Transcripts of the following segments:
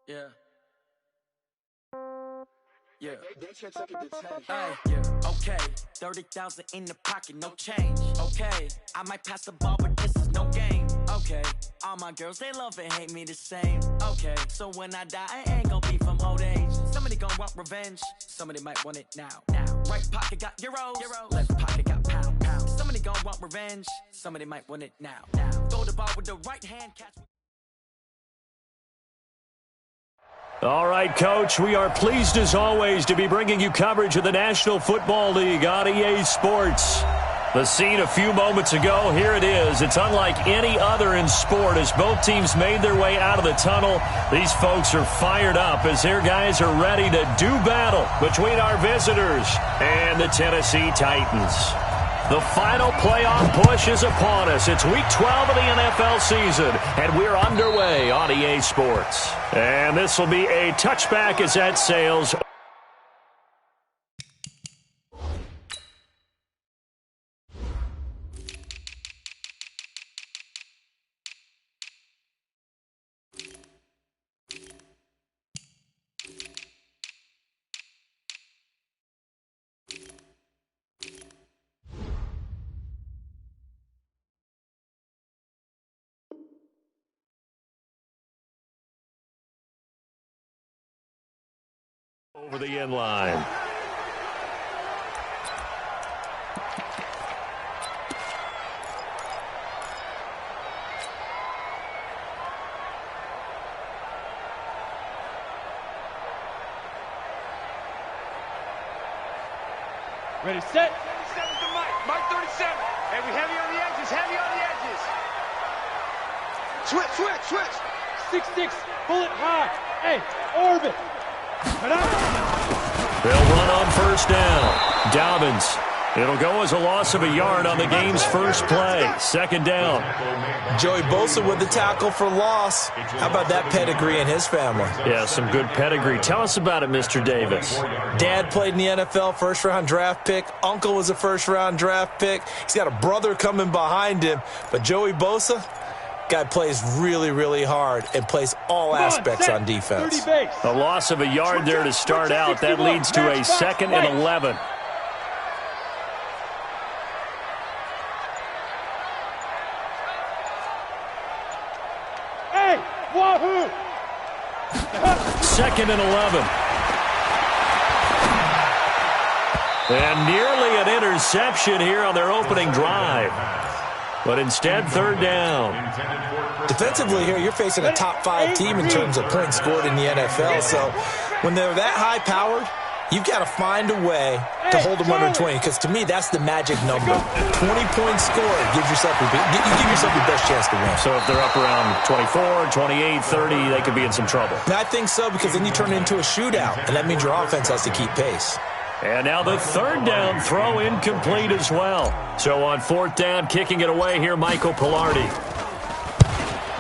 Yeah. Yeah. Yeah. Okay. 30,000 in the pocket, no change. Okay. I might pass the ball, but this is no game. Okay. All my girls, they love and hate me the same. Okay. So when I die, I ain't gonna be from old age. Somebody gonna want revenge. Somebody might want it now. Right pocket got euros. Left pocket got pound. Somebody gonna want revenge. Somebody might want it now. Throw the ball with the right hand, catch. All right, Coach, we are pleased as always to be bringing you coverage of the National Football League on EA Sports. The scene a few moments ago, here it is. It's unlike any other in sport as both teams made their way out of the tunnel. These folks are fired up as their guys are ready to do battle between our visitors and the Tennessee Titans. The final playoff push is upon us. It's Week 12 of the NFL season, and we're underway on EA Sports. And this will be a touchback as that sails. Over the end line. Ready, set. 37's the Mike. Mike 37. Hey, we heavy on the edges. Heavy on the edges. Switch. 6-6. Bullet high. Hey, orbit. They'll run on first down. Dobbins. It'll go as a loss of a yard on the game's first play. Second down. Joey Bosa with the tackle for loss. How about that pedigree in his family? Yeah, some good pedigree. Tell us about it, Mr. Davis. Dad played in the NFL, first-round draft pick. Uncle was a first-round draft pick. He's got a brother coming behind him. But Joey Bosa, guy plays really, really hard and plays all aspects on defense. A loss of a yard there to start out. That leads to a 2nd and 11. Hey, wahoo! 2nd and 11. And nearly an interception here on their opening drive. But instead, third down. Defensively here, you're facing a top-5 team in terms of points scored in the NFL. So when they're that high-powered, you've got to find a way to hold them under 20. Because to me, that's the magic number. 20 points scored gives yourself you give yourself your best chance to win. So if they're up around 24, 28, 30, they could be in some trouble. And I think so, because then you turn it into a shootout, and that means your offense has to keep pace. And now the third down throw incomplete as well. So on fourth down, kicking it away here, Michael Pilardi.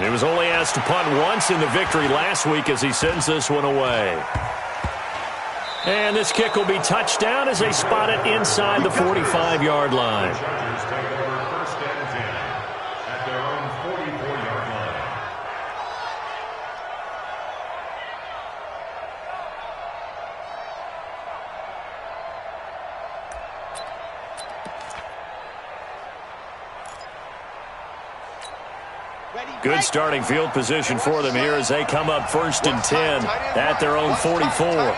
He was only asked to punt once in the victory last week as he sends this one away. And this kick will be touchdown as they spot it inside the 45-yard line. Good starting field position for them here as they come up 1st and 10 at their own 44.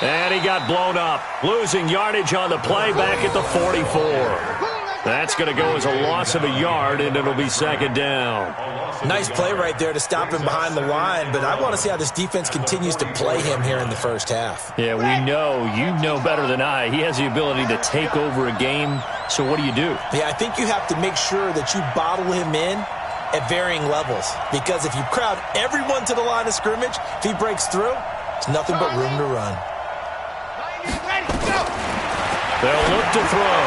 And he got blown up, losing yardage on the play back at the 44. That's going to go as a loss of a yard, and it'll be 2nd down. Nice play right there to stop him behind the line, but I want to see how this defense continues to play him here in the first half. Yeah, we know. You know better than I. He has the ability to take over a game, so what do you do? Yeah, I think you have to make sure that you bottle him in at varying levels, because if you crowd everyone to the line of scrimmage, if he breaks through, it's nothing but room to run. They'll look to throw.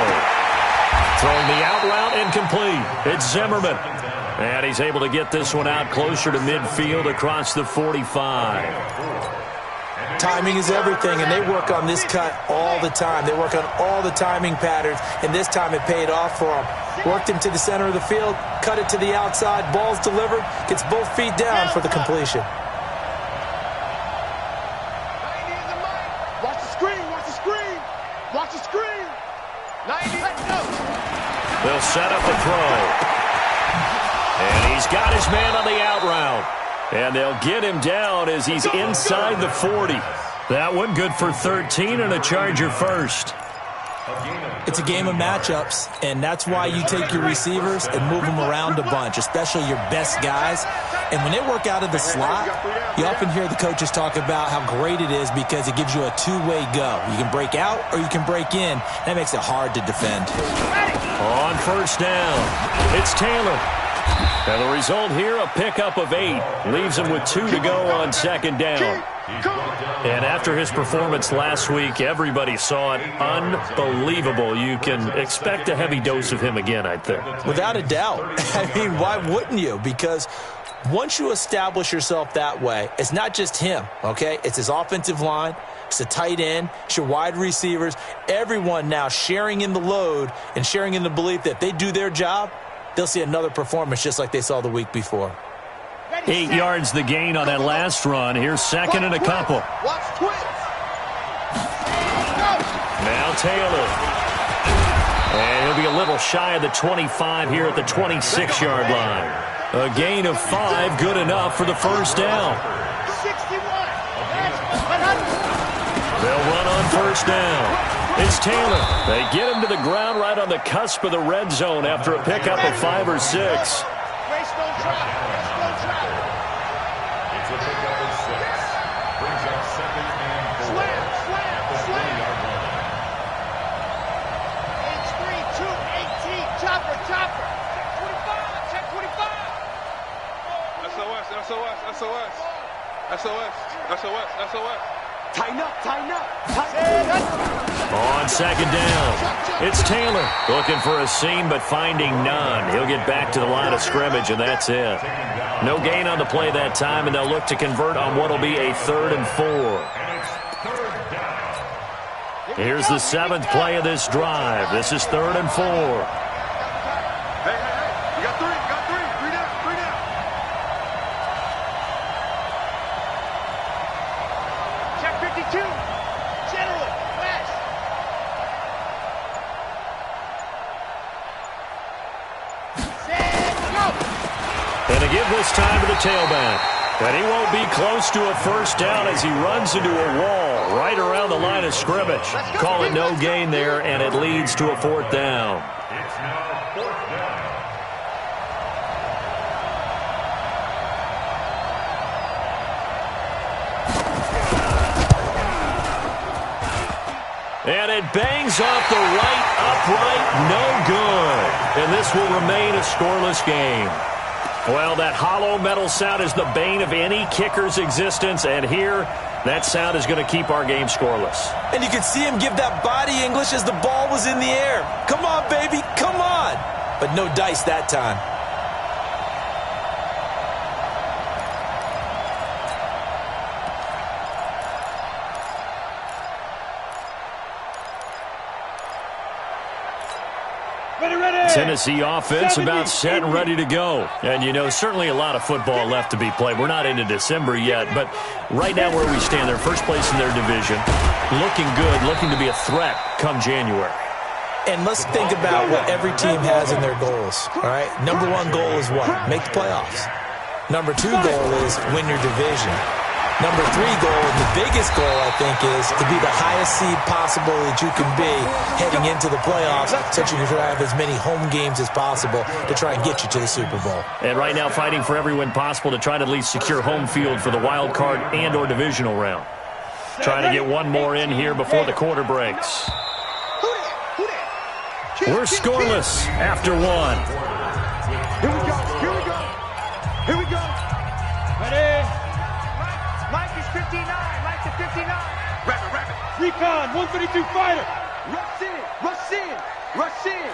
Throwing the out route incomplete. It's Zimmerman. And he's able to get this one out closer to midfield across the 45. Timing is everything, and they work on this cut all the time. They work on all the timing patterns, and this time it paid off for them. Worked him to the center of the field, cut it to the outside, ball's delivered, gets both feet down for the completion. Watch the screen, watch the screen, watch the screen. 90, let's go. They'll set up the throw. And he's got his man on the out route. And they'll get him down as he's inside the 40. That one good for 13 and a Charger first. It's a game of matchups, and that's why you take your receivers and move them around a bunch, especially your best guys. And when they work out of the slot, you often hear the coaches talk about how great it is because it gives you a two-way go. You can break out or you can break in. That makes it hard to defend. On first down, it's Taylor. And the result here, a pickup of 8. Leaves him with 2 to go on second down. And after his performance last week, everybody saw it. Unbelievable. You can expect a heavy dose of him again, I think. Without a doubt. I mean, why wouldn't you? Because once you establish yourself that way, it's not just him, okay? It's his offensive line. It's the tight end. It's your wide receivers. Everyone now sharing in the load and sharing in the belief that if they do their job, they'll see another performance just like they saw the week before. 8 yards the gain on that last run. Here's second and a couple. Watch twins. Now Taylor. And he'll be a little shy of the 25 here at the 26-yard line. A gain of 5, good enough for the first down. 61. They'll run on first down. It's Taylor. They get him to the ground right on the cusp of the red zone after a pickup of 5 or 6. Greystone Drive. Greystone Drive. It's a pickup of 6. Brings up second and 4. Slam, slam, slam. 8-3, 2-18. Chopper, chopper. Check 25, check 25. SOS, SOS, SOS. SOS, SOS, SOS. Tighten up, tighten up. Tighten up. On second down, it's Taylor looking for a seam but finding none. He'll get back to the line of scrimmage, and that's it. No gain on the play that time, and they'll look to convert on what will be a 3rd and 4. Here's the 7th play of this drive. This is 3rd and 4. Hey, you got 3, you got 3. 3 down, 3 down. Check 52. General, West. Set, go. And to give this time to the tailback. And he won't be close to a first down as he runs into a wall right around the line of scrimmage. Call it no gain there, and it leads to a 4th down. It's now 4th down. And it bangs off the right upright, no good. And this will remain a scoreless game. Well, that hollow metal sound is the bane of any kicker's existence, and here, that sound is going to keep our game scoreless. And you could see him give that body English as the ball was in the air. Come on, baby, come on. But no dice that time. Tennessee offense about set and ready to go. And, you know, certainly a lot of football left to be played. We're not into December yet, but right now where we stand, they're first place in their division. Looking good, looking to be a threat come January. And let's think about what every team has in their goals, all right? Number 1 goal is what? Make the playoffs. Number 2 goal is win your division. Number 3 goal, and the biggest goal, I think, is to be the highest seed possible that you can be heading into the playoffs, so that you can have as many home games as possible to try and get you to the Super Bowl. And right now fighting for every win possible to try to at least secure home field for the wild card and or divisional round. Trying to get one more in here before the quarter breaks. We're scoreless after 1. Here we go, here we go. Here we go. Ready? Mike is 59. Mike is 59. Rapid, rapid. Recon, 132 fighter. Reps in. in. Rush in.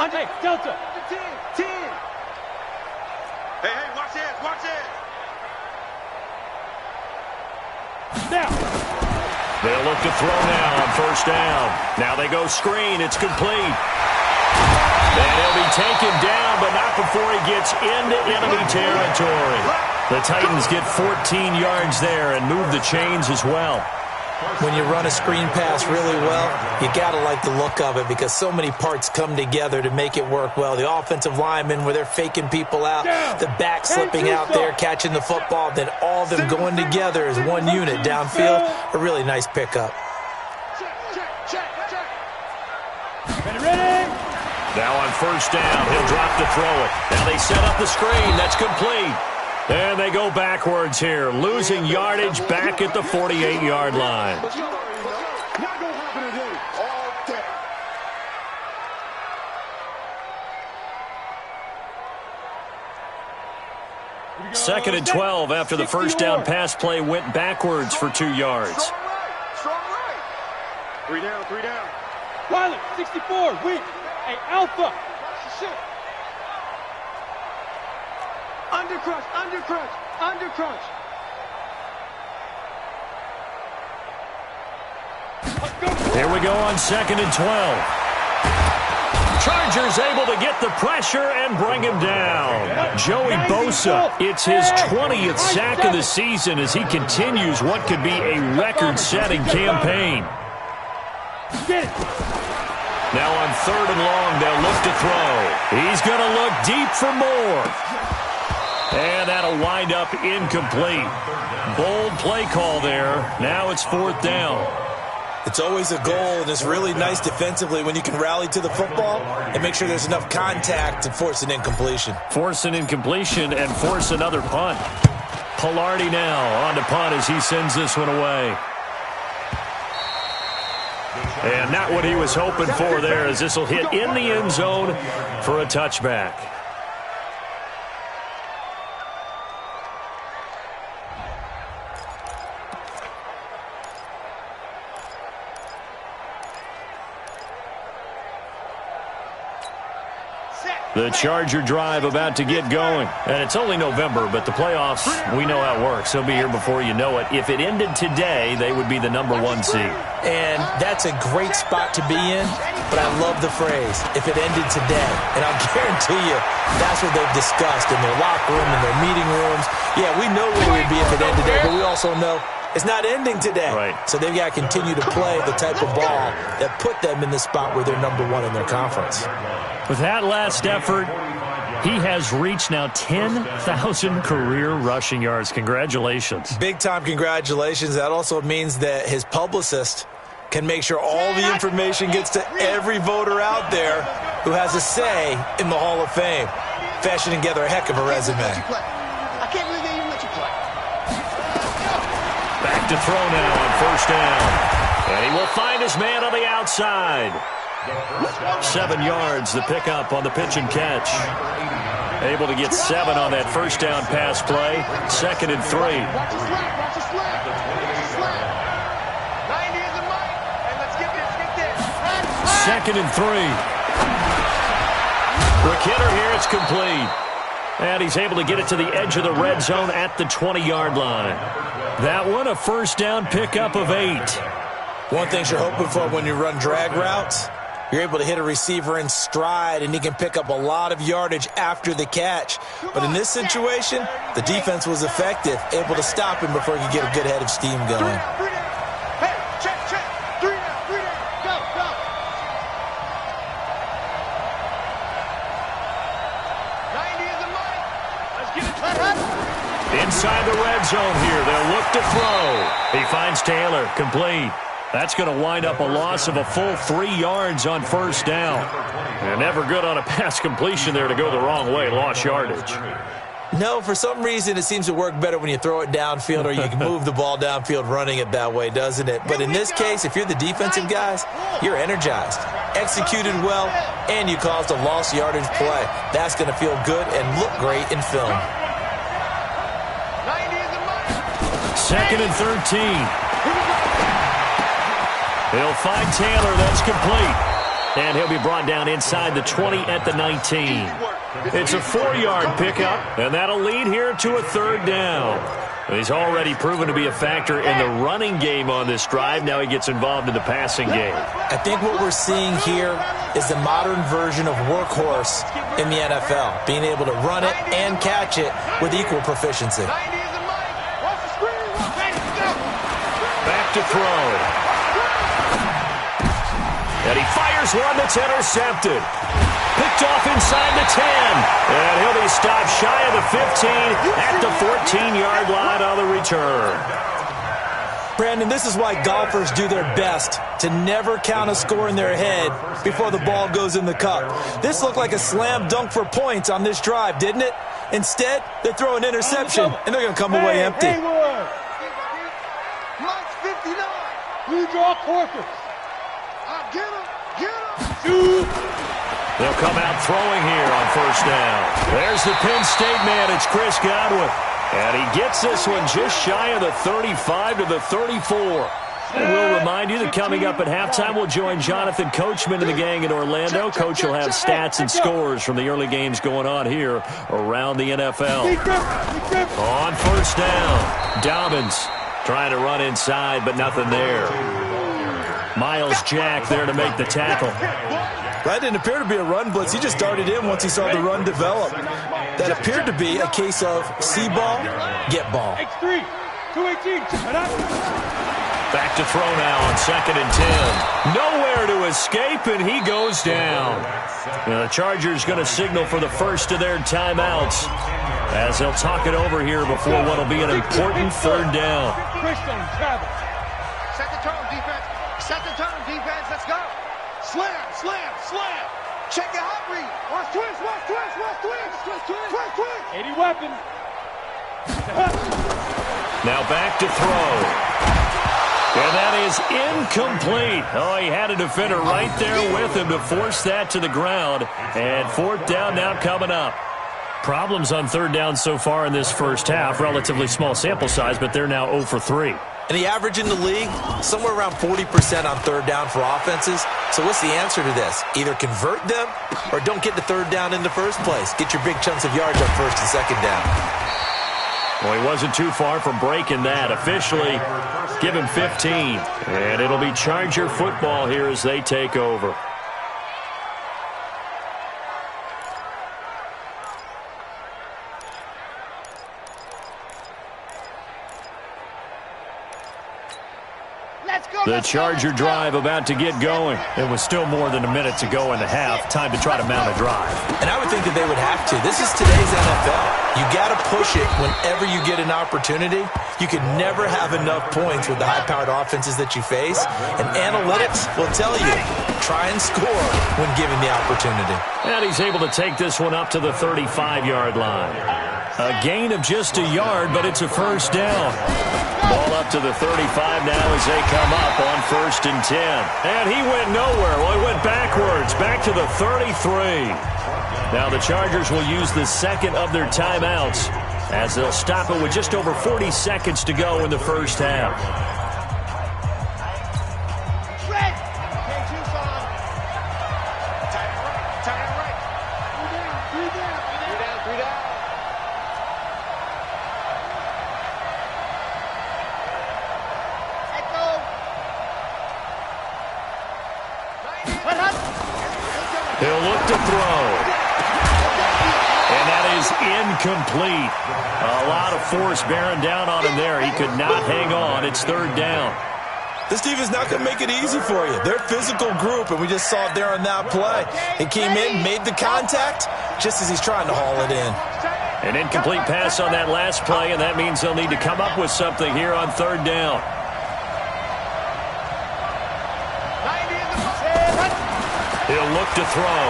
Under. Hey, Delta. 10. 10. Hey, watch it. Watch it. Now. They'll look to throw now on first down. Now they go screen. It's complete. And he'll be taken down, but not before he gets into enemy territory. The Titans get 14 yards there and move the chains as well. When you run a screen pass really well, you got to like the look of it because so many parts come together to make it work well. The offensive linemen, where they're faking people out, the back slipping out there, catching the football, then all of them going together as one unit downfield. A really nice pickup. Ready? Now on first down, he'll drop to throw it. Now they set up the screen. That's complete. And they go backwards here, losing yardage back at the 48-yard line. Second and 12 after the first down pass play went backwards for 2 yards. Strong right. 3 down, 3 down. Pilot, 64, weak. Hey, Alpha. Shit. Undercrunch, undercrunch, undercrunch. Here we go on second and 12. Chargers able to get the pressure and bring him down. Joey Bosa, it's his 20th sack of the season as he continues what could be a record-setting campaign. Get it. Now on third and long, they'll look to throw. He's going to look deep for more. And that'll wind up incomplete. Bold play call there. Now it's fourth down. It's always a goal, and it's really nice defensively when you can rally to the football and make sure there's enough contact to force an incompletion. Force an incompletion and force another punt. Pilardi now on to punt as he sends this one away. And not what he was hoping for there, as this will hit in the end zone for a touchback. The Charger drive about to get going. And it's only November, but the playoffs, we know how it works. They'll be here before you know it. If it ended today, they would be the number 1 seed. And that's a great spot to be in, but I love the phrase, if it ended today. And I'll guarantee you, that's what they've discussed in their locker room, in their meeting rooms. Yeah, we know where we'd be if it ended today, but we also know it's not ending today. Right. So they've got to continue to play the type of ball that put them in the spot where they're number 1 in their conference. With that last effort, he has reached now 10,000 career rushing yards. Congratulations. Big-time congratulations. That also means that his publicist can make sure all the information gets to every voter out there who has a say in the Hall of Fame, fashioning together a heck of a resume. I can't believe they even let you play. Back to throw now on first down. And he will find his man on the outside. 7 yards, the pickup on the pitch and catch. Able to get 7 on that first down pass play. Second and 3. Watch the slack, watch the slack. Watch the slack. 90 is the mic, and let's get this. Second and 3. Ricketter here, it's complete. And he's able to get it to the edge of the red zone at the 20-yard line. That one, a first down pickup of 8. One thing you're hoping for when you run drag routes, you're able to hit a receiver in stride, and he can pick up a lot of yardage after the catch. But in this situation, the defense was effective, able to stop him before he could get a good head of steam going. Hey, check, check. 3 down, go. 90 is the mic. Let's get it. Inside the red zone here, they'll look to throw. He finds Taylor, complete. That's going to wind up a loss of a full 3 yards on first down. And never good on a pass completion there to go the wrong way, lost yardage. No, for some reason it seems to work better when you throw it downfield or you can move the ball downfield running it that way, doesn't it? But in this case, if you're the defensive guys, you're energized, executed well, and you caused a lost yardage play. That's going to feel good and look great in film. 90 is the mic. Second and 13. He'll find Taylor. That's complete. And he'll be brought down inside the 20 at the 19. It's a 4-yard pickup, and that'll lead here to a third down. He's already proven to be a factor in the running game on this drive. Now he gets involved in the passing game. I think what we're seeing here is the modern version of workhorse in the NFL, being able to run it and catch it with equal proficiency. Back to throw. And he fires one that's intercepted. Picked off inside the 10. And he'll be stopped shy of the 15 at the 14-yard line on the return. Brandon, this is why golfers do their best to never count a score in their head before the ball goes in the cup. This looked like a slam dunk for points on this drive, didn't it? Instead, they throw an interception, and they're going to come away empty. Plus 59. We draw quarters. Get him. Shoot. They'll come out throwing here on first down. There's the Penn State man. It's Chris Godwin. And he gets this one just shy of the 35 to the 34. And we'll remind you that coming up at halftime, we'll join Jonathan Coachman and the gang in Orlando. Coach will have stats and scores from the early games going on here around the NFL. On first down, Dobbins trying to run inside, but nothing there. Miles Jack there to make the tackle. That didn't appear to be a run blitz. He just darted in once he saw the run develop. That appeared to be a case of see ball, get ball. X3, 218. Back to throw now on 2nd and 10. Nowhere to escape, and he goes down. Now the Chargers going to signal for the first of their timeouts as they'll talk it over here before what will be an important third down. Set the tone, defense. Set the tone, defense. Let's go. Slam. Check your hot read. Watch twist. 80 weapon. Now back to throw. And that is incomplete. Oh, he had a defender right there with him to force that to the ground. And fourth down now coming up. Problems on third down so far in this first half. Relatively small sample size, but they're now 0 for 3. And the average in the league, somewhere around 40% on third down for offenses. So what's the answer to this? Either convert them or don't get to third down in the first place. Get your big chunks of yards on first and second down. Well, he wasn't too far from breaking that. Officially, give him 15. And it'll be Charger football here as they take over. The Charger drive about to get going. It was still more than a minute to go in the half. Time to try to mount a drive. And I would think that they would have to. This is today's NFL. You got to push it whenever you get an opportunity. You can never have enough points with the high-powered offenses that you face. And analytics will tell you, try and score when given the opportunity. And he's able to take this one up to the 35-yard line. A gain of just a yard, but it's a first down. Ball up to the 35 now as they come up on 1st and 10. And he went nowhere. Well, he went backwards, back to the 33. Now the Chargers will use the second of their timeouts as they'll stop it with just over 40 seconds to go in the first half. He'll look to throw. And that is incomplete. A lot of force bearing down on him there. He could not hang on. It's third down. This team is not going to make it easy for you. They're a physical group, and we just saw it there on that play. He came in, made the contact, just as he's trying to haul it in. An incomplete pass on that last play, and that means they'll need to come up with something here on third down. He'll look to throw.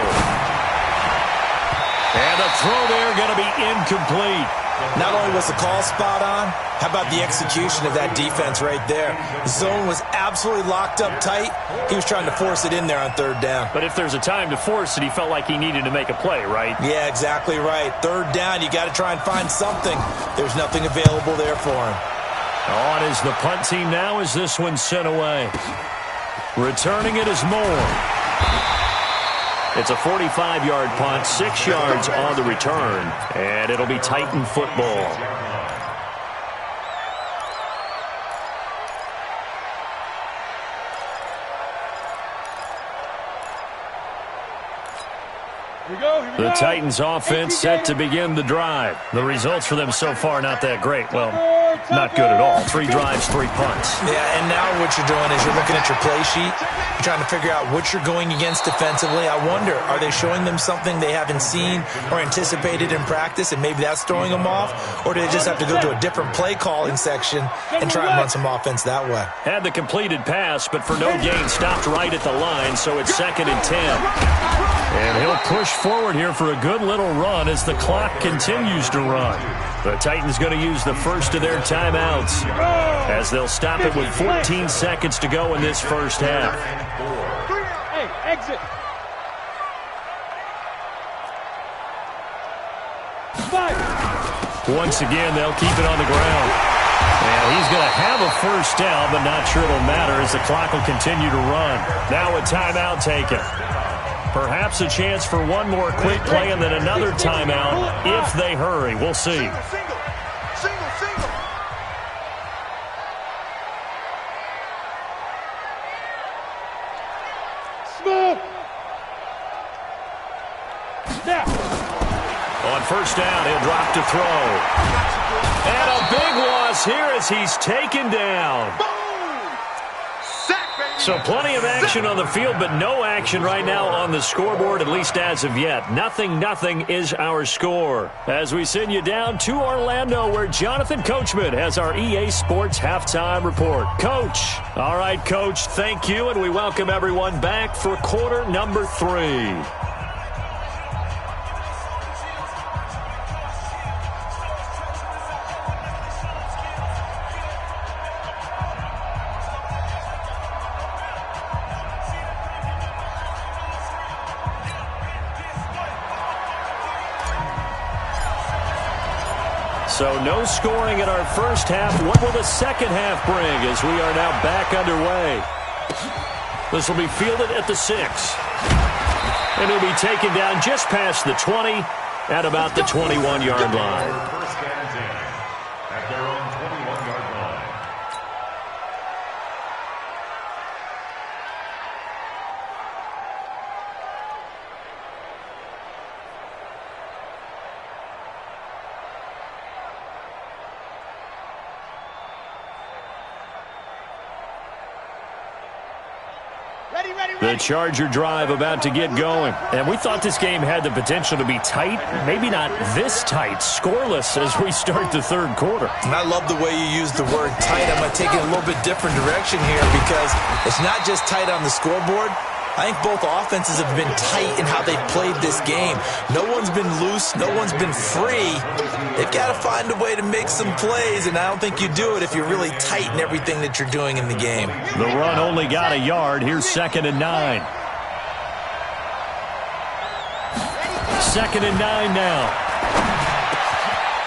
And the throw there going to be incomplete. Not only was the call spot on, how about the execution of that defense right there? The zone was absolutely locked up tight. He was trying to force it in there on third down. But if there's a time to force it, he felt like he needed to make a play, right? Yeah, exactly right. Third down, you got to try and find something. There's nothing available there for him. On is the punt team now as this one's sent away. Returning it is Moore. It's a 45-yard punt, 6 yards on the return, and it'll be Titan football. The Titans offense set to begin the drive. The results for them so far not that great. Well, not good at all. 3 drives, 3 punts. Yeah, and now what you're doing is you're looking at your play sheet. You're trying to figure out what you're going against defensively. I wonder, are they showing them something they haven't seen or anticipated in practice, and maybe that's throwing them off? Or do they just have to go to a different play calling section and try and run some offense that way? Had the completed pass, but for no gain, stopped right at the line, so it's 2nd and 10. And he'll push forward here for a good little run as the clock continues to run. The Titans going to use the first of their timeouts as they'll stop it with 14 seconds to go in this first half. Hey, exit. 5. Once again, they'll keep it on the ground. And he's going to have a first down, but not sure it'll matter as the clock will continue to run. Now a timeout taken. Perhaps a chance for one more quick play and then another timeout if they hurry. We'll see. Single. Smooth. Now. On first down, he'll drop to throw. And a big loss here as he's taken down. So plenty of action on the field, but no action right now on the scoreboard, at least as of yet. 0-0 is our score. As we send you down to Orlando, where Jonathan Coachman has our EA Sports Halftime Report. Coach. All right, Coach, thank you, and we welcome everyone back for quarter number 3. So no scoring in our first half. What will the second half bring as we are now back underway? This will be fielded at the 6. And he'll be taken down just past the 20 at about the 21-yard line. First and 10 at their own 21-yard line. The Charger drive about to get going. And we thought this game had the potential to be tight. Maybe not this tight, scoreless as we start the third quarter. And I love the way you use the word tight. I'm going to take it a little bit different direction here because it's not just tight on the scoreboard. I think both offenses have been tight in how they've played this game. No one's been loose. No one's been free. They've got to find a way to make some plays, and I don't think you do it if you're really tight in everything that you're doing in the game. The run only got a yard. Here's 2nd and 9. 2nd and 9 now.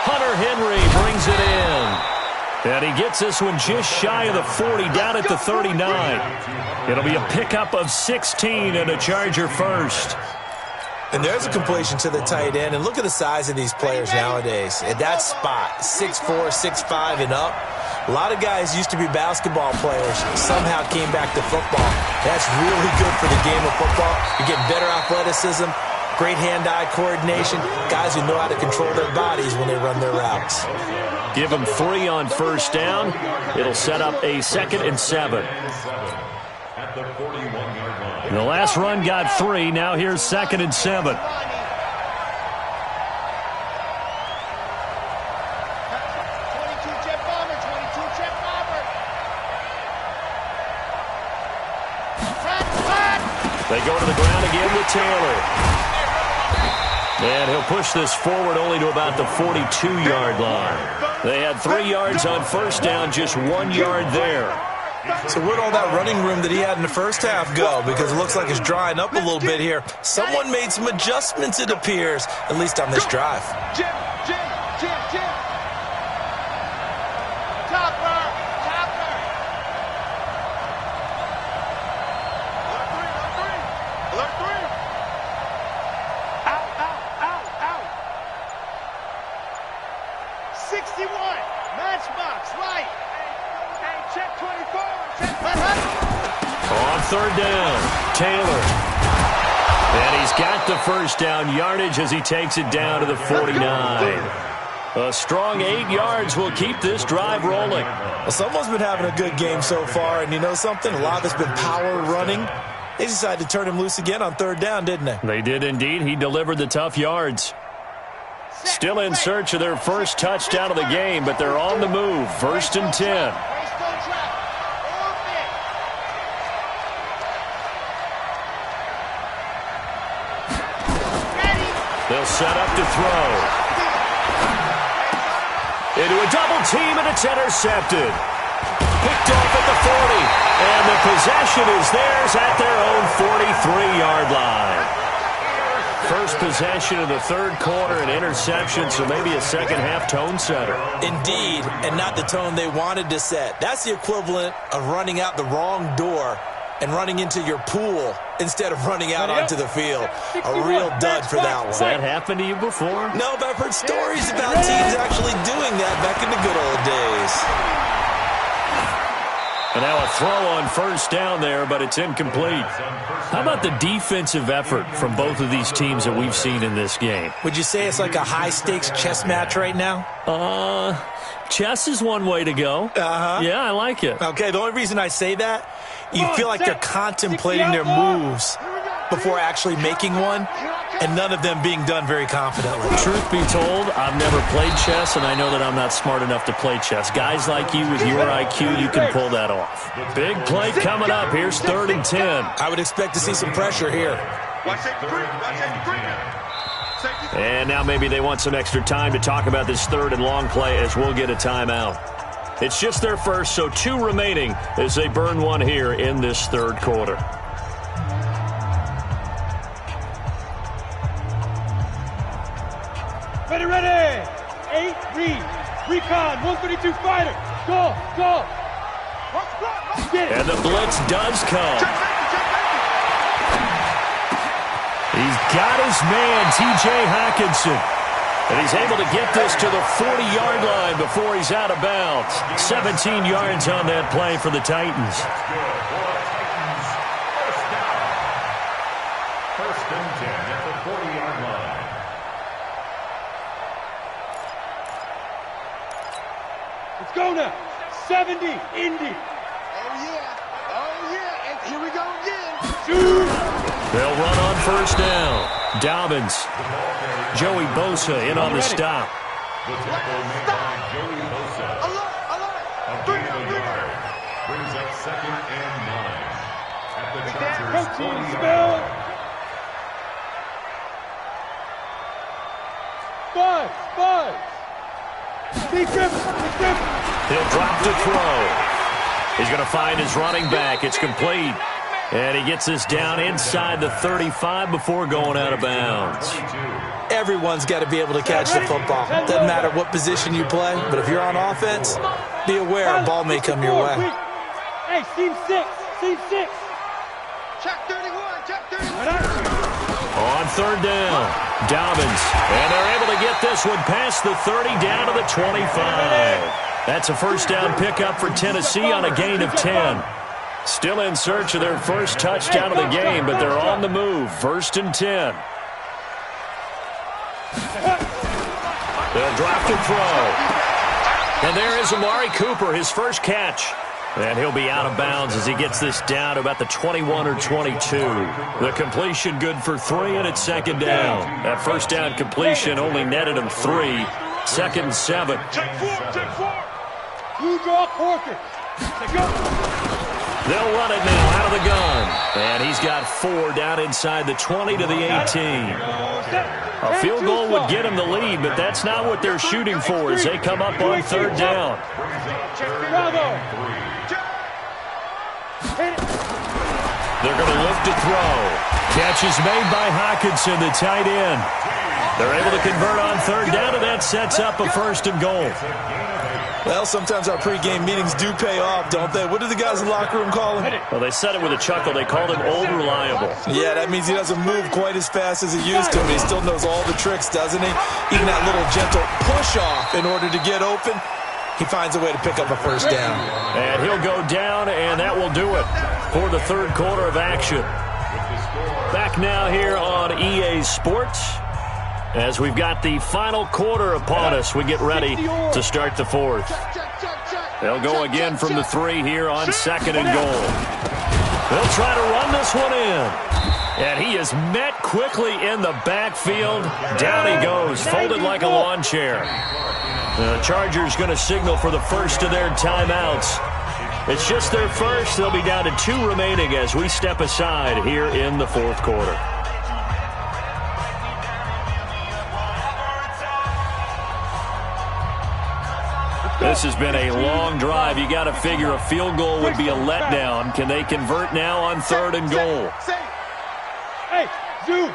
Hunter Henry brings it in. And he gets this one just shy of the 40, down at the 39. It'll be a pickup of 16 and a Charger first. And there's a completion to the tight end. And look at the size of these players nowadays. At that spot, 6'4", 6'5", and up. A lot of guys used to be basketball players, somehow came back to football. That's really good for the game of football. You get better athleticism, great hand-eye coordination, guys who know how to control their bodies when they run their routes. Give them 3 on first down. It'll set up a 2nd and 7. At the 41-yard line. The last run got 3. Now here's 2nd and 7. They go to the ground again with Taylor. And he'll push this forward only to about the 42-yard line. They had 3 yards on first down, just 1 yard there. So where'd all that running room that he had in the first half go? Because it looks like it's drying up a little bit here. Someone made some adjustments, it appears, at least on this drive. Jim. Topper. Alert 3. On third down, Taylor. And he's got the first down yardage as he takes it down to the 49. A strong 8 yards will keep this drive rolling. Well, someone's been having a good game so far, and you know something? A lot of it's been power running. They decided to turn him loose again on third down, didn't they? They did indeed. He delivered the tough yards. Still in search of their first touchdown of the game, but they're on the move. 1st and 10. They'll set up to throw. Into a double team, and it's intercepted. Picked off at the 40. And the possession is theirs at their own 43-yard line. First possession of the third quarter, an interception, so maybe a second-half tone setter. Indeed, and not the tone they wanted to set. That's the equivalent of running out the wrong door and running into your pool instead of running out onto the field. A real dud for that one. Has that happened to you before? No, but I've heard stories about teams actually doing that back in the good old days. And now a throw on first down there, but it's incomplete. How about the defensive effort from both of these teams that we've seen in this game? Would you say it's like a high-stakes chess match right now? Chess is one way to go. Yeah, I like it. Okay, the only reason I say that, you feel like they're contemplating their moves before actually making one, and none of them being done very confidently. Truth be told, I've never played chess, and I know that I'm not smart enough to play chess. Guys like you with your IQ, you can pull that off. Big play coming up. Here's 3rd and 10. I would expect to see some pressure here. And now maybe they want some extra time to talk about this 3rd and long play as we'll get a timeout. It's just their first, so 2 remaining as they burn one here in this 3rd quarter. Ready, ready. 8, read. Recon, 132 fighter. Go, go. And the blitz does come. He's got his man, T.J. Hockenson. And he's able to get this to the 40-yard line before he's out of bounds. 17 yards on that play for the Titans. First and 10 at the 40-yard line. Let's go now. 70, Indy. Oh, yeah. And here we go again. Shoot. They'll run on first down. Dobbins. Joey Bosa in on the stop. The tackle made by Joey Bosa. A gain of a yard. Brings up 2nd and 9. At the Chargers' 40-yard line. Five. Big grip. He'll drop to throw. He's going to find his running back. It's complete. And he gets this down inside the 35 before going out of bounds. Everyone's got to be able to catch the football. Doesn't matter what position you play, but if you're on offense, be aware a ball may come your way. Hey, team 6. Check 31. On third down, Dobbins. And they're able to get this one past the 30 down to the 25. That's a first down pickup for Tennessee on a gain of 10. Still in search of their first touchdown of the game, but they're on the move. 1st and 10. They'll drop to throw. And there is Amari Cooper, his first catch. And he'll be out of bounds as he gets this down to about the 21 or 22. The completion good for 3, and it's 2nd down. That first down completion only netted him 3. 2nd and 7. Take 4. Blue draw quarter. Go. They'll run it now out of the gun. And he's got 4 down inside the 20 to the 18. A field goal would get him the lead, but that's not what they're shooting for as they come up on 3rd down. They're going to look to throw. Catch is made by Hockenson, the tight end. They're able to convert on 3rd down, and that sets up a 1st and goal. Well, sometimes our pregame meetings do pay off, don't they? What do the guys in the locker room call him? Well, they said it with a chuckle. They called him old reliable. Yeah, that means he doesn't move quite as fast as he used to, but he still knows all the tricks, doesn't he? Even that little gentle push-off in order to get open. he finds a way to pick up a first down. And he'll go down, and that will do it for the third quarter of action. Back now here on EA Sports as we've got the final quarter upon us. We get ready to start the fourth. They'll go again from the 3 here on 2nd and goal. They'll try to run this one in. And he is met quickly in the backfield. Down he goes, folded like a lawn chair. The Chargers going to signal for the first of their timeouts. It's just their first. They'll be down to 2 remaining as we step aside here in the fourth quarter. This has been a long drive. You got to figure a field goal would be a letdown. Can they convert now on 3rd and goal? Hey, Zoo.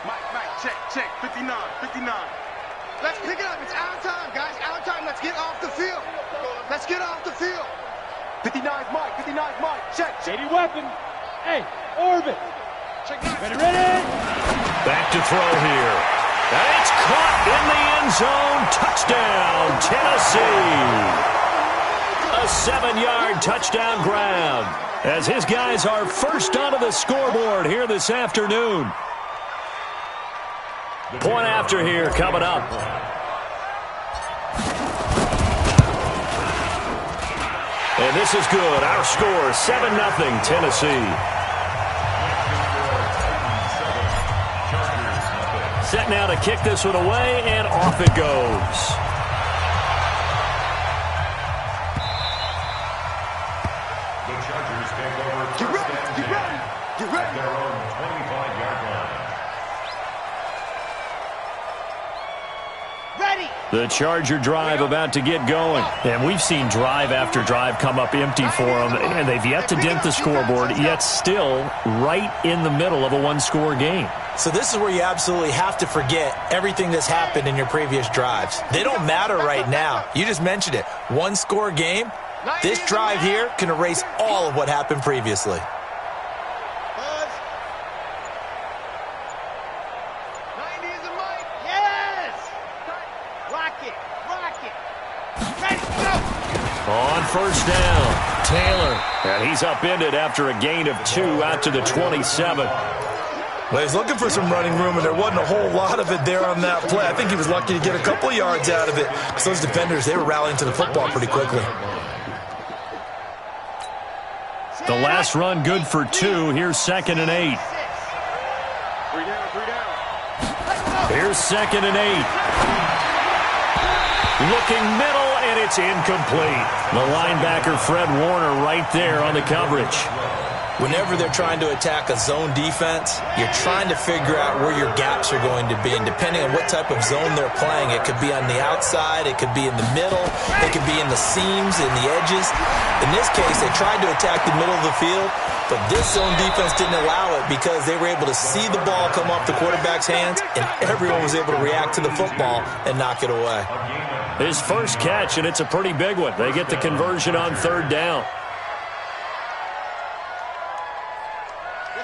Mike, check. 59. Let's pick it up. It's our time, guys. Our time. Let's get off the field. 59's Mike. Check. Shady weapon. Hey, orbit. Check 9. Ready? Back to throw here. And it's caught in the end zone. Touchdown, Tennessee. A 7-yard touchdown grab as his guys are first onto the scoreboard here this afternoon. Point after here coming up. And this is good. Our score, 7-0 Tennessee. Set now to kick this one away, and off it goes. The Chargers take over first and 10 at their own 25-yard line. Ready. The Charger drive about to get going. And we've seen drive after drive come up empty for them, and they've yet to dent the scoreboard, yet still right in the middle of a one-score game. So this is where you absolutely have to forget everything that's happened in your previous drives. They don't matter right now. You just mentioned it. One-score game. This drive here can erase all of what happened previously. Buzz. 90 is a Mike. Yes. Rock it. Ready, go. On first down, Taylor. And he's upended after a gain of 2 out to the 27. Well, he's looking for some running room, and there wasn't a whole lot of it there on that play. I think he was lucky to get a couple of yards out of it. Because those defenders, they were rallying to the football pretty quickly. The last run good for 2. Here's 2nd and 8. 3 down. Here's 2nd and 8. Looking middle, and it's incomplete. The linebacker, Fred Warner, right there on the coverage. Whenever they're trying to attack a zone defense, you're trying to figure out where your gaps are going to be. And depending on what type of zone they're playing, it could be on the outside, it could be in the middle, it could be in the seams, in the edges. In this case, they tried to attack the middle of the field, but this zone defense didn't allow it because they were able to see the ball come off the quarterback's hands, and everyone was able to react to the football and knock it away. His first catch, and it's a pretty big one. They get the conversion on 3rd down.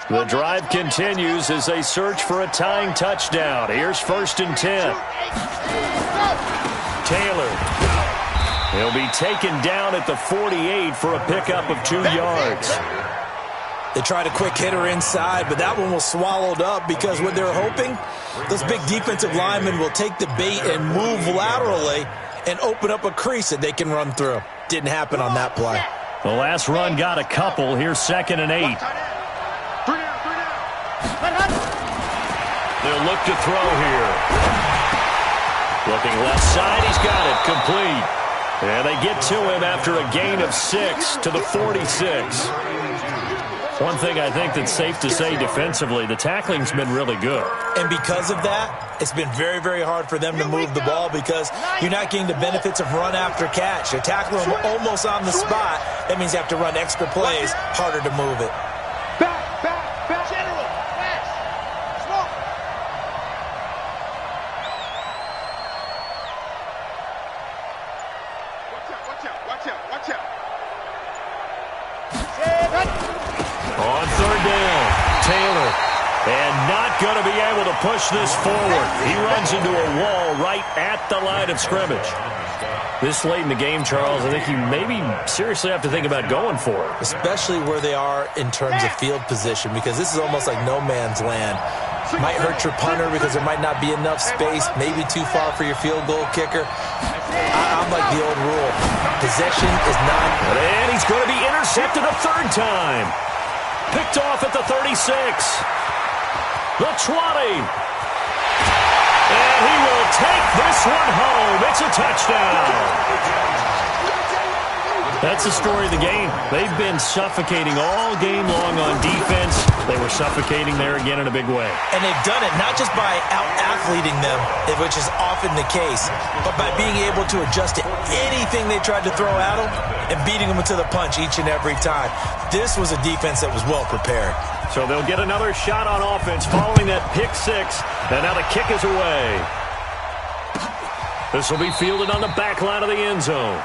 The drive continues as they search for a tying touchdown. Here's 1st and 10. Taylor. He'll be taken down at the 48 for a pickup of 2 yards. They tried a quick hitter inside, but that one was swallowed up because what they're hoping, those big defensive linemen will take the bait and move laterally and open up a crease that they can run through. Didn't happen on that play. The last run got a couple. Here's 2nd and 8. 3 down. They'll look to throw here. Looking left side, he's got it, complete. And they get to him after a gain of 6 to the 46. One thing I think that's safe to say defensively, the tackling's been really good. And because of that, it's been very, very hard for them to move the ball because you're not getting the benefits of run after catch. You're tackling them almost on the spot. That means you have to run extra plays, harder to move it. Back. General. Fast. Smoke. Watch out. On 3rd down, Taylor. And not going to be able to push this forward. He runs into a wall right at the line of scrimmage. This late in the game, Charles, I think you maybe seriously have to think about going for it. Especially where they are in terms of field position, because this is almost like no man's land. Might hurt your punter because there might not be enough space, maybe too far for your field goal kicker. I'm like the old rule. Possession is not... And he's going to be intercepted a third time. Picked off at the 36. The 20. And he will take this one home. It's a touchdown. That's the story of the game. They've been suffocating all game long on defense. They were suffocating there again in a big way. And they've done it not just by out-athleting them, which is often the case, but by being able to adjust to anything they tried to throw at them and beating them to the punch each and every time. This was a defense that was well prepared. So they'll get another shot on offense following that pick six. And now the kick is away. This will be fielded on the back line of the end zone.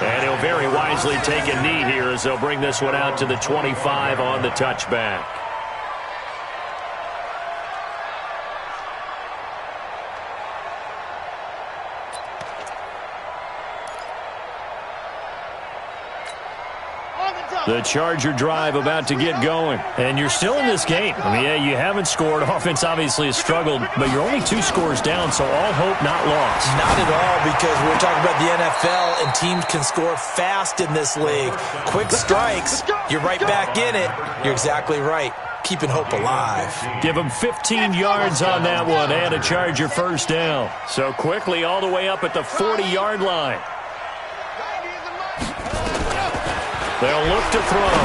And he'll very wisely take a knee here as they'll bring this one out to the 25 on the touchback. The Charger drive about to get going. And you're still in this game. I mean, yeah, you haven't scored. Offense obviously has struggled, but you're only 2 scores down, so all hope not lost. Not at all, because we're talking about the NFL, and teams can score fast in this league. Quick strikes, you're right back in it. You're exactly right. Keeping hope alive. Give them 15 yards on that one and a Charger first down. So quickly all the way up at the 40-yard line. They'll look to throw.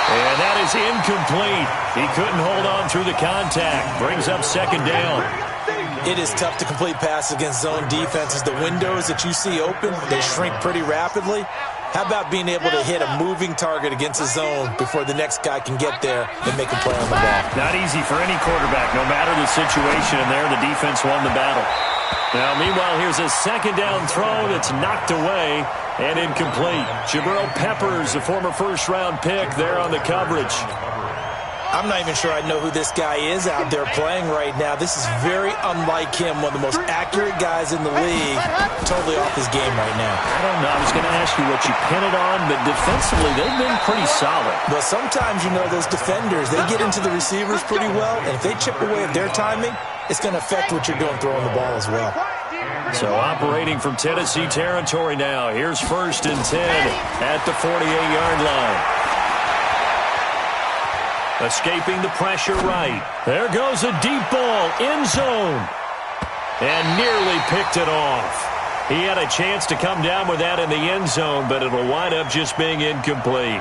And that is incomplete. He couldn't hold on through the contact. Brings up second down. It is tough to complete passes against zone defenses. The windows that you see open, they shrink pretty rapidly. How about being able to hit a moving target against a zone before the next guy can get there and make a play on the ball? Not easy for any quarterback, no matter the situation. And there, the defense won the battle. Now, meanwhile, here's a second down throw that's knocked away and incomplete. Jabril Peppers, a former first-round pick, there on the coverage. I'm not even sure I know who this guy is out there playing right now. This is very unlike him, one of the most accurate guys in the league. Totally off his game right now. I don't know. I was going to ask you what you pin it on, but defensively, they've been pretty solid. Well, sometimes, you know, those defenders, they get into the receivers pretty well, and if they chip away at their timing, it's going to affect what you're doing throwing the ball as well. So operating from Tennessee territory now. Here's 1st and 10 at the 48-yard line. Escaping the pressure right. There goes a deep ball, end zone. And nearly picked it off. He had a chance to come down with that in the end zone, but it'll wind up just being incomplete.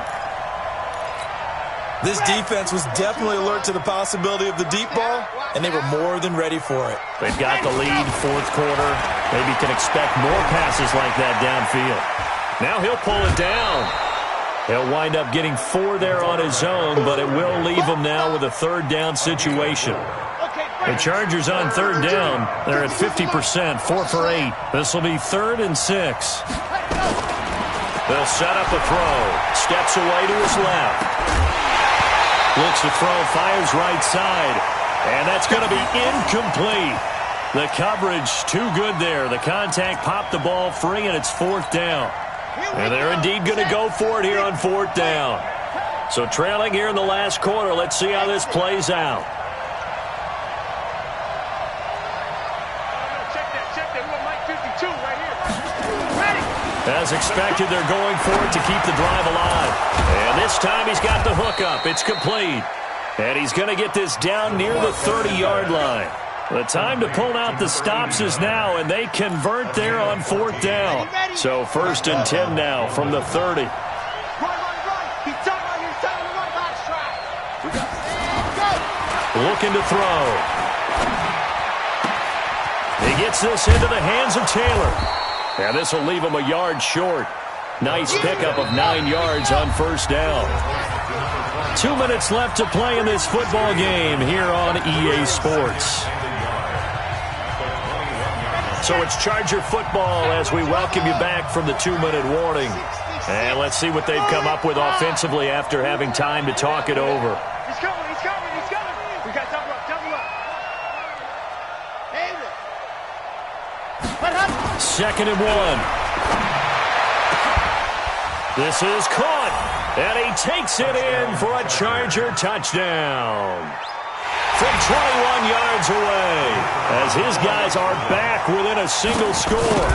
This defense was definitely alert to the possibility of the deep ball, and they were more than ready for it. They've got the lead, 4th quarter. Maybe can expect more passes like that downfield. Now he'll pull it down. He'll wind up getting 4 there on his own, but it will leave him now with a 3rd down situation. The Chargers on 3rd down. They're at 50%, 4 for 8. This will be 3rd and 6. They'll set up a throw. Steps away to his left. Looks to throw, fires right side. And that's going to be incomplete. The coverage too good there. The contact popped the ball free, and it's 4th down. And they're indeed going to go for it here on 4th down. So trailing here in the last quarter. Let's see how this plays out. As expected, they're going for it to keep the drive alive. And this time he's got the hook up. It's complete. And he's going to get this down near the 30-yard line. The time to pull out the stops is now, and they convert there on 4th down. So 1st and 10 now from the 30. Looking to throw. He gets this into the hands of Taylor. And this will leave him a yard short. Nice pickup of 9 yards on 1st down. 2 minutes left to play in this football game here on EA Sports. So it's Charger football as we welcome you back from the 2-minute warning. And let's see what they've come up with offensively after having time to talk it over. 2nd and 1. This is caught, and he takes it in for a Charger touchdown. From 21 yards away, as his guys are back within a single score.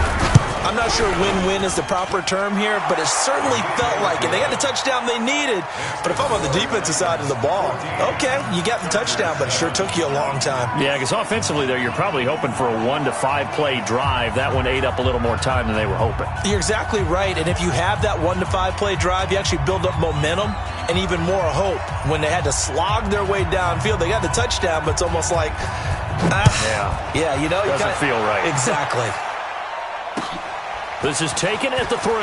I'm not sure win-win is the proper term here, but it certainly felt like it. They got the touchdown they needed, but if I'm on the defensive side of the ball, okay, you got the touchdown, but it sure took you a long time. Yeah, because offensively there, you're probably hoping for a 1 to 5 play drive. That one ate up a little more time than they were hoping. You're exactly right, and if you have that 1 to 5 play drive, you actually build up momentum and even more hope. When they had to slog their way downfield, they got the touchdown, but it's almost like, yeah, you know, doesn't feel right. Exactly. This is taken at the 3.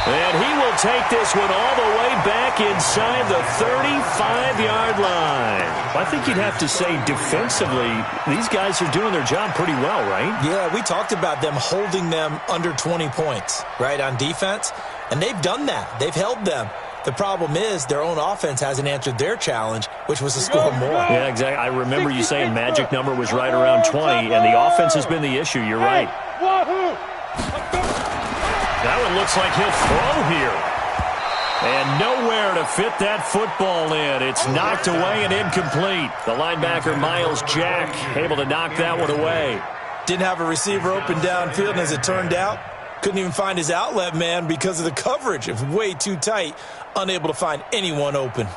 And he will take this one all the way back inside the 35-yard line. I think you'd have to say defensively, these guys are doing their job pretty well, right? Yeah, we talked about them holding them under 20 points, right, on defense. And they've done that. They've held them. The problem is their own offense hasn't answered their challenge, which was to score more. Yeah, exactly. I remember you saying magic number was right around 20, and the offense has been the issue. You're right. That one looks like he'll throw here. And nowhere to fit that football in. It's knocked away and incomplete. The linebacker, Miles Jack, able to knock that one away. Didn't have a receiver open downfield, and as it turned out, couldn't even find his outlet man because of the coverage. It was way too tight, unable to find anyone open.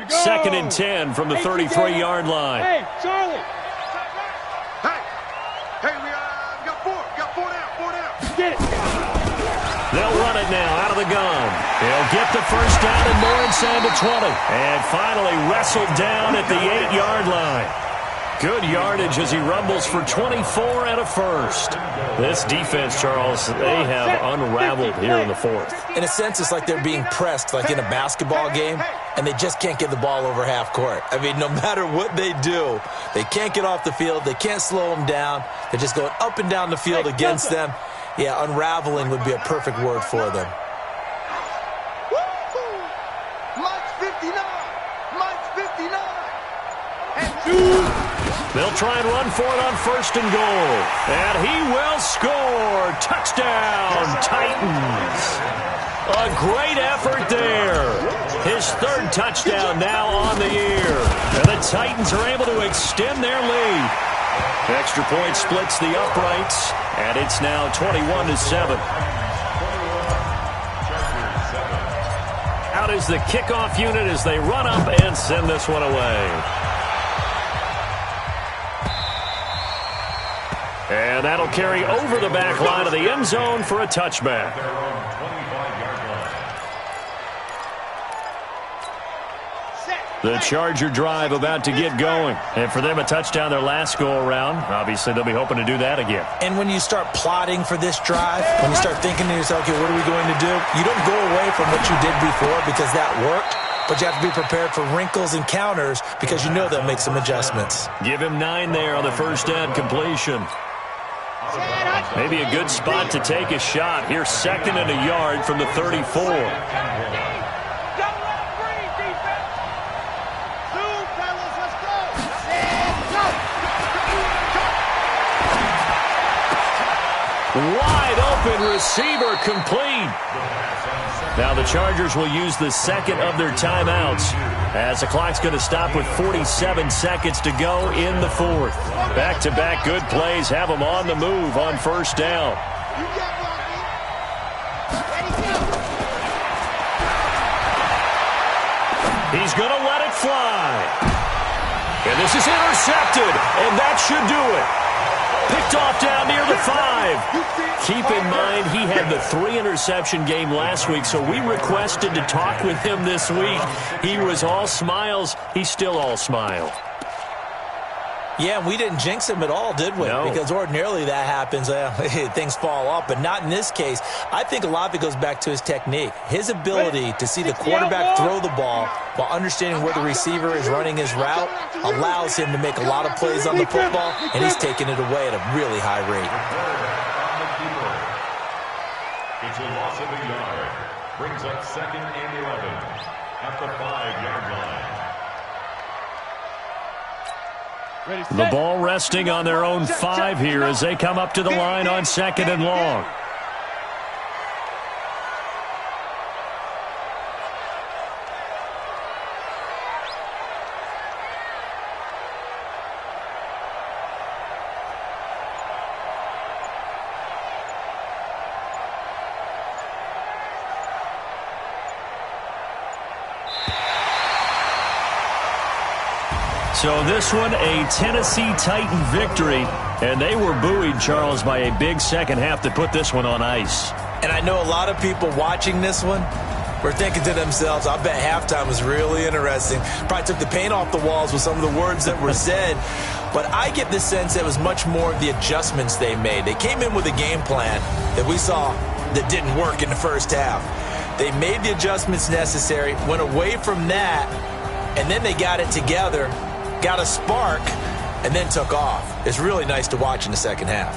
2nd and 10 from the 33-yard line. Hey, Charlie. Hey, we got 4. Got 4 down. Get it. They'll run it now out of the gun. They'll get the first down and more inside the 20. And finally wrestled down at the 8-yard line. Good yardage as he rumbles for 24 and a first. This defense, Charles, they have unraveled here in the 4th. In a sense, it's like they're being pressed like in a basketball game, and they just can't get the ball over half court. I mean, no matter what they do, they can't get off the field. They can't slow them down. They're just going up and down the field against them. Yeah, unraveling would be a perfect word for them. Mike's 59. Mike's 59. And 2. They'll try and run for it on 1st and goal. And he will score. Touchdown, Titans. A great effort there. His 3rd touchdown now on the year. And the Titans are able to extend their lead. Extra point splits the uprights. And it's now 21-7. Out is the kickoff unit as they run up and send this one away. And that'll carry over the back line of the end zone for a touchback. The Charger drive about to get going. And for them, a touchdown their last go-around. Obviously, they'll be hoping to do that again. And when you start plotting for this drive, when you start thinking to yourself, okay, what are we going to do? You don't go away from what you did before because that worked. But you have to be prepared for wrinkles and counters because you know they'll make some adjustments. Give him 9 there on the first down completion. Maybe a good spot to take a shot. Here's 2nd and a yard from the 34. Wide open receiver complete. Now the Chargers will use the 2nd of their timeouts as the clock's going to stop with 47 seconds to go in the 4th. Back-to-back good plays have them on the move on 1st down. He's going to let it fly. And this is intercepted, and that should do it. Picked off down near the 5. Keep in mind, he had the 3-interception game last week, so we requested to talk with him this week. He was all smiles. He's still all smile. Yeah, we didn't jinx him at all, did we? No. Because ordinarily that happens. Things fall off, but not in this case. I think a lot of it goes back to his technique. His ability to see the quarterback throw the ball while understanding where the receiver is running his route allows him to make a lot of plays on the football, and he's taking it away at a really high rate. It's a loss of a yard. Brings up 2nd and 11. at the 5-yard line. The ball resting on their own 5 here as they come up to the line on 2nd and long. So this one, a Tennessee Titan victory, and they were buoyed, Charles, by a big second half to put this one on ice. And I know a lot of people watching this one were thinking to themselves, I bet halftime was really interesting. Probably took the paint off the walls with some of the words that were said. But I get the sense that it was much more of the adjustments they made. They came in with a game plan that we saw that didn't work in the first half. They made the adjustments necessary, went away from that, and then they got it together, got a spark, and then took off. It's really nice to watch in the second half.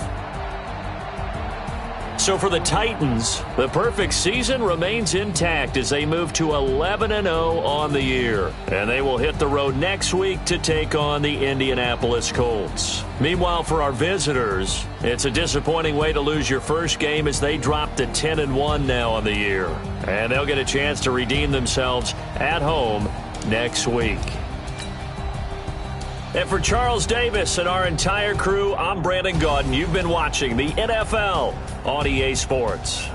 So for the Titans, the perfect season remains intact as they move to 11-0 on the year. And they will hit the road next week to take on the Indianapolis Colts. Meanwhile, for our visitors, it's a disappointing way to lose your first game as they drop to 10-1 now on the year. And they'll get a chance to redeem themselves at home next week. And for Charles Davis and our entire crew, I'm Brandon Gaudin. You've been watching the NFL on EA Sports.